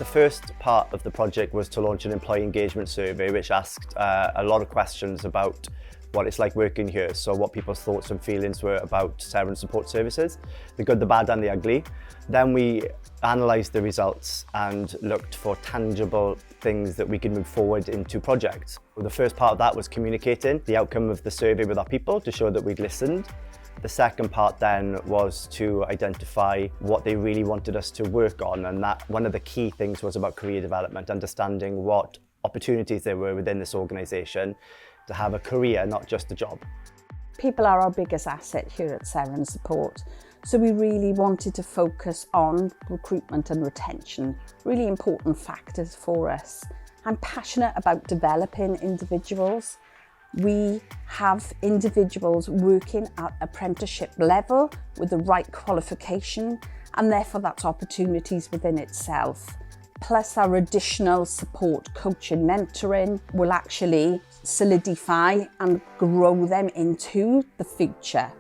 The first part of the project was to launch an employee engagement survey which asked a lot of questions about what it's like working here, so what people's thoughts and feelings were about Seren Support Services, the good, the bad and the ugly. Then we analysed the results and looked for tangible things that we could move forward into projects. The first part of that was communicating the outcome of the survey with our people to show that we'd listened. The second part then was to identify what they really wanted us to work on, and that one of the key things was about career development, understanding what opportunities there were within this organisation to have a career, not just a job. People are our biggest asset here at Seren Support, so we really wanted to focus on recruitment and retention, really important factors for us. I'm passionate about developing individuals. We have individuals working at apprenticeship level with the right qualification, and therefore that's opportunities within itself. Plus our additional support, coaching, mentoring will actually solidify and grow them into the future.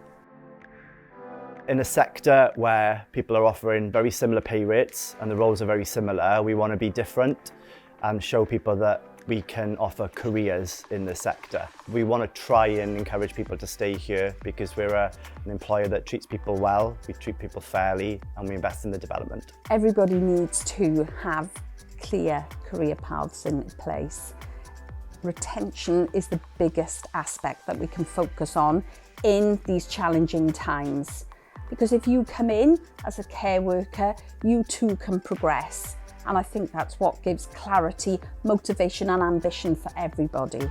In a sector where people are offering very similar pay rates and the roles are very similar, we want to be different and show people that we can offer careers in the sector. We want to try and encourage people to stay here because we're an employer that treats people well, we treat people fairly, and we invest in the development. Everybody needs to have clear career paths in place. Retention is the biggest aspect that we can focus on in these challenging times. Because if you come in as a care worker, you too can progress. And I think that's what gives clarity, motivation and ambition for everybody.